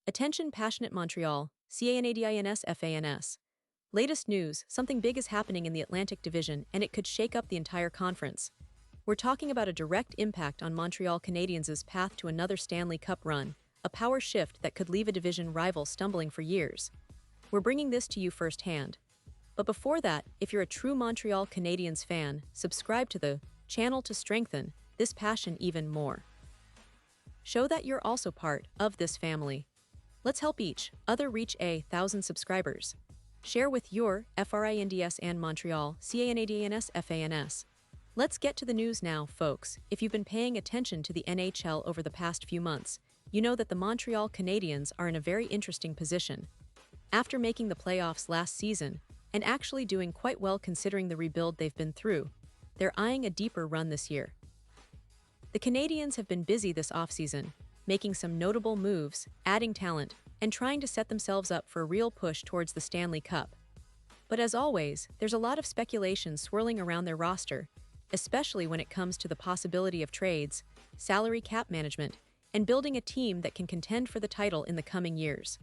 Attention passionate Montreal, Canadiens fans. Latest news, something big is happening in the Atlantic Division and it could shake up the entire conference. We're talking about a direct impact on Montreal Canadiens' path to another Stanley Cup run, a power shift that could leave a division rival stumbling for years. We're bringing this to you firsthand. But before that, if you're a true Montreal Canadiens fan, subscribe to the channel to strengthen this passion even more. Show that you're also part of this family. Let's help each other reach 1,000 subscribers. Share with your friends and Montreal Canadiens fans. Let's get to the news now, folks. If you've been paying attention to the NHL over the past few months, you know that the Montreal Canadiens are in a very interesting position. After making the playoffs last season, and actually doing quite well considering the rebuild they've been through, they're eyeing a deeper run this year. The Canadiens have been busy this offseason, making some notable moves, adding talent, and trying to set themselves up for a real push towards the Stanley Cup. But as always, there's a lot of speculation swirling around their roster, especially when it comes to the possibility of trades, salary cap management, and building a team that can contend for the title in the coming years.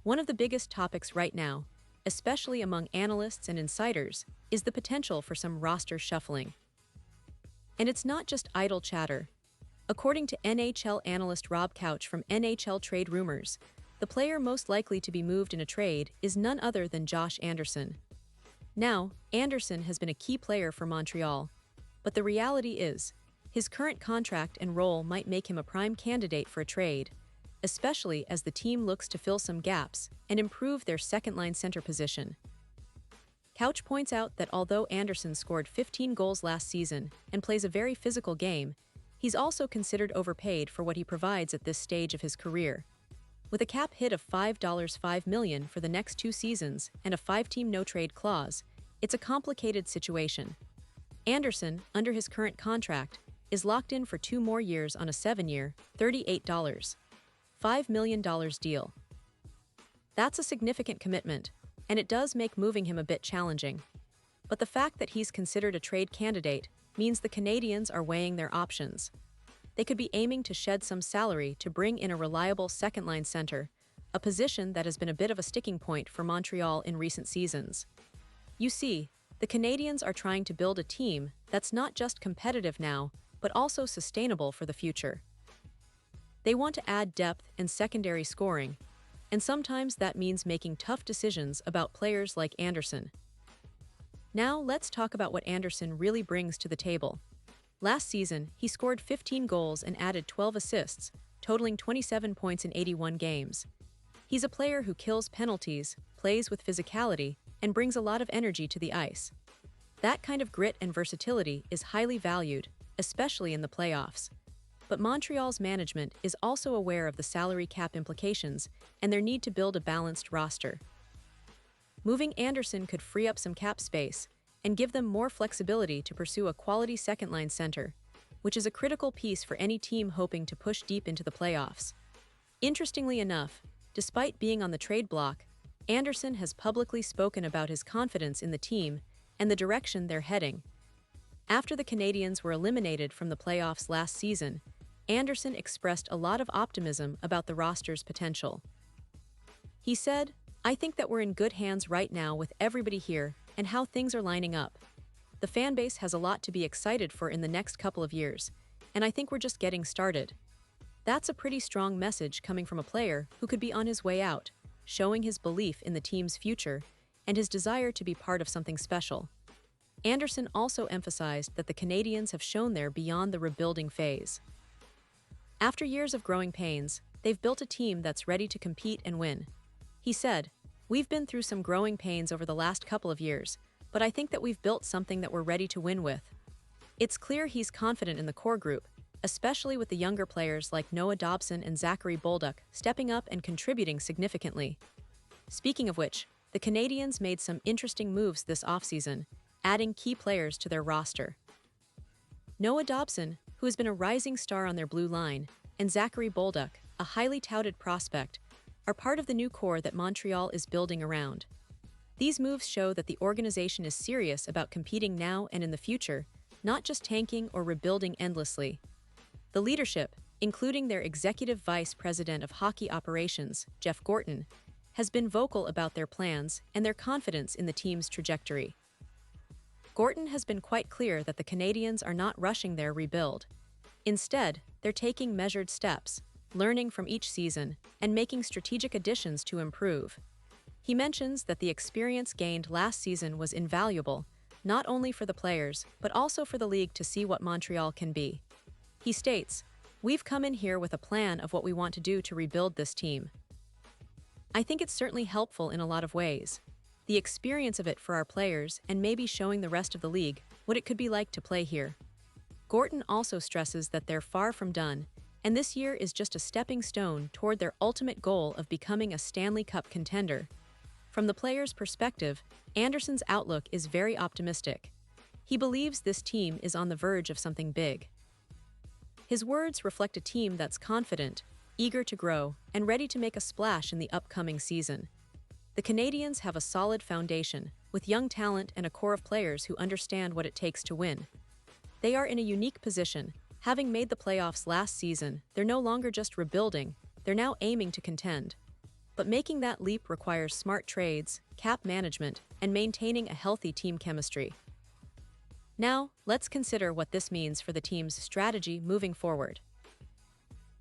One of the biggest topics right now, especially among analysts and insiders, is the potential for some roster shuffling. And it's not just idle chatter. According to NHL analyst Rob Couch from NHL Trade Rumors, the player most likely to be moved in a trade is none other than Josh Anderson. Now, Anderson has been a key player for Montreal, but the reality is, his current contract and role might make him a prime candidate for a trade, especially as the team looks to fill some gaps and improve their second-line center position. Couch points out that although Anderson scored 15 goals last season and plays a very physical game, he's also considered overpaid for what he provides at this stage of his career. With a cap hit of $5 million for the next 2 seasons and a 5-team no-trade clause, it's a complicated situation. Anderson, under his current contract, is locked in for 2 more years on a 7-year, $38.5 million deal. That's a significant commitment, and it does make moving him a bit challenging. But the fact that he's considered a trade candidate means the Canadiens are weighing their options. They could be aiming to shed some salary to bring in a reliable second-line center, a position that has been a bit of a sticking point for Montreal in recent seasons. You see, the Canadiens are trying to build a team that's not just competitive now, but also sustainable for the future. They want to add depth and secondary scoring, and sometimes that means making tough decisions about players like Anderson. Now let's talk about what Anderson really brings to the table. Last season, he scored 15 goals and added 12 assists, totaling 27 points in 81 games. He's a player who kills penalties, plays with physicality, and brings a lot of energy to the ice. That kind of grit and versatility is highly valued, especially in the playoffs. But Montreal's management is also aware of the salary cap implications and their need to build a balanced roster. Moving Anderson could free up some cap space and give them more flexibility to pursue a quality second-line center, which is a critical piece for any team hoping to push deep into the playoffs. Interestingly enough, despite being on the trade block, Anderson has publicly spoken about his confidence in the team and the direction they're heading. After the Canadiens were eliminated from the playoffs last season, Anderson expressed a lot of optimism about the roster's potential. He said, "I think that we're in good hands right now with everybody here and how things are lining up. The fan base has a lot to be excited for in the next couple of years, and I think we're just getting started." That's a pretty strong message coming from a player who could be on his way out, showing his belief in the team's future and his desire to be part of something special. Anderson also emphasized that the Canadiens have shown they're beyond the rebuilding phase. After years of growing pains, they've built a team that's ready to compete and win. He said, "We've been through some growing pains over the last couple of years, but I think that we've built something that we're ready to win with." It's clear he's confident in the core group, especially with the younger players like Noah Dobson and Zachary Bolduc stepping up and contributing significantly. Speaking of which, the Canadiens made some interesting moves this offseason, adding key players to their roster. Noah Dobson, who has been a rising star on their blue line, and Zachary Bolduc, a highly touted prospect, are part of the new core that Montreal is building around. These moves show that the organization is serious about competing now and in the future, not just tanking or rebuilding endlessly. The leadership, including their executive vice president of hockey operations, Jeff Gorton, has been vocal about their plans and their confidence in the team's trajectory. Gorton has been quite clear that the Canadiens are not rushing their rebuild. Instead, they're taking measured steps, learning from each season, and making strategic additions to improve. He mentions that the experience gained last season was invaluable, not only for the players, but also for the league to see what Montreal can be. He states, "We've come in here with a plan of what we want to do to rebuild this team. I think it's certainly helpful in a lot of ways. The experience of it for our players and maybe showing the rest of the league what it could be like to play here." Gorton also stresses that they're far from done, and this year is just a stepping stone toward their ultimate goal of becoming a Stanley Cup contender. From the players' perspective, Anderson's outlook is very optimistic. He believes this team is on the verge of something big. His words reflect a team that's confident, eager to grow, and ready to make a splash in the upcoming season. The Canadiens have a solid foundation, with young talent and a core of players who understand what it takes to win. They are in a unique position. Having made the playoffs last season, they're no longer just rebuilding, they're now aiming to contend. But making that leap requires smart trades, cap management, and maintaining a healthy team chemistry. Now, let's consider what this means for the team's strategy moving forward.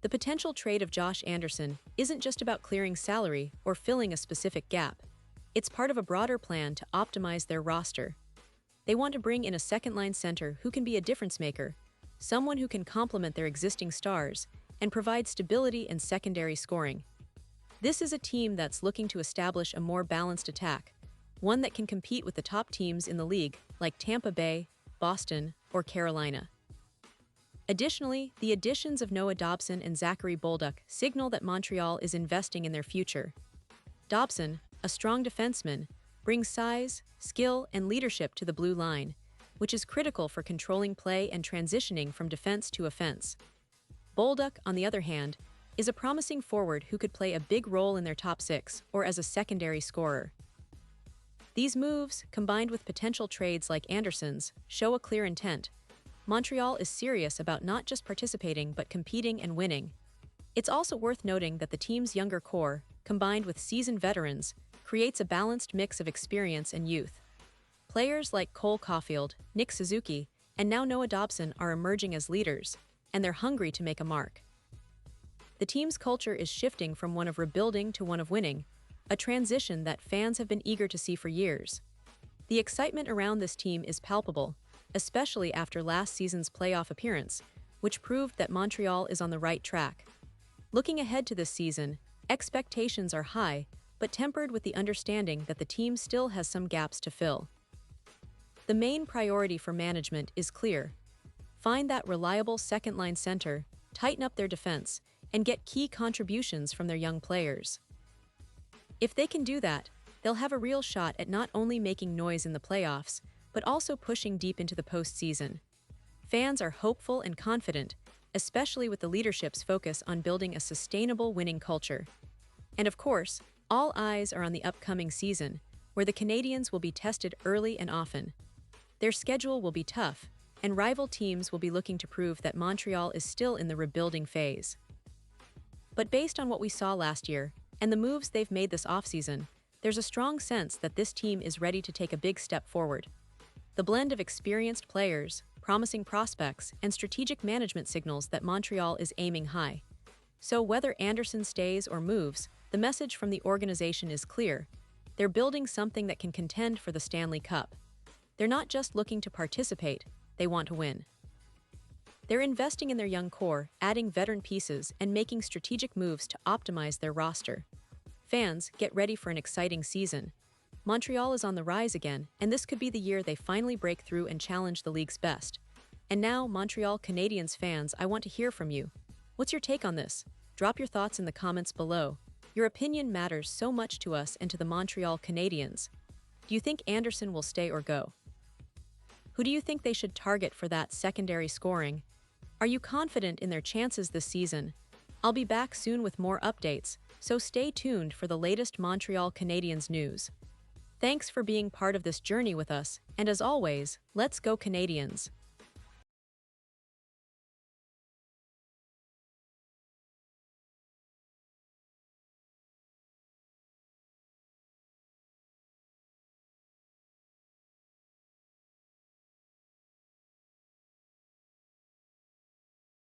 The potential trade of Josh Anderson isn't just about clearing salary or filling a specific gap. It's part of a broader plan to optimize their roster. They want to bring in a second-line center who can be a difference maker, someone who can complement their existing stars and provide stability in secondary scoring. This is a team that's looking to establish a more balanced attack, one that can compete with the top teams in the league like Tampa Bay, Boston, or Carolina. Additionally, the additions of Noah Dobson and Zachary Bolduc signal that Montreal is investing in their future. Dobson, a strong defenseman, brings size, skill, and leadership to the blue line, which is critical for controlling play and transitioning from defense to offense. Bolduc, on the other hand, is a promising forward who could play a big role in their top six or as a secondary scorer. These moves, combined with potential trades like Anderson's, show a clear intent. Montreal is serious about not just participating but competing and winning. It's also worth noting that the team's younger core, combined with seasoned veterans, creates a balanced mix of experience and youth. Players like Cole Caulfield, Nick Suzuki, and now Noah Dobson are emerging as leaders, and they're hungry to make a mark. The team's culture is shifting from one of rebuilding to one of winning, a transition that fans have been eager to see for years. The excitement around this team is palpable, especially after last season's playoff appearance, which proved that Montreal is on the right track. Looking ahead to this season, expectations are high, but tempered with the understanding that the team still has some gaps to fill. The main priority for management is clear. Find that reliable second-line center, tighten up their defense, and get key contributions from their young players. If they can do that, they'll have a real shot at not only making noise in the playoffs, but also pushing deep into the postseason. Fans are hopeful and confident, especially with the leadership's focus on building a sustainable winning culture. And of course, all eyes are on the upcoming season, where the Canadiens will be tested early and often. Their schedule will be tough, and rival teams will be looking to prove that Montreal is still in the rebuilding phase. But based on what we saw last year, and the moves they've made this offseason, there's a strong sense that this team is ready to take a big step forward. The blend of experienced players, promising prospects, and strategic management signals that Montreal is aiming high. So whether Anderson stays or moves, the message from the organization is clear. They're building something that can contend for the Stanley Cup. They're not just looking to participate, they want to win. They're investing in their young core, adding veteran pieces, and making strategic moves to optimize their roster. Fans, get ready for an exciting season. Montreal is on the rise again, and this could be the year they finally break through and challenge the league's best. And now, Montreal Canadiens fans, I want to hear from you. What's your take on this? Drop your thoughts in the comments below. Your opinion matters so much to us and to the Montreal Canadiens. Do you think Anderson will stay or go? Who do you think they should target for that secondary scoring? Are you confident in their chances this season? I'll be back soon with more updates, so stay tuned for the latest Montreal Canadiens news. Thanks for being part of this journey with us, and as always, let's go Canadiens!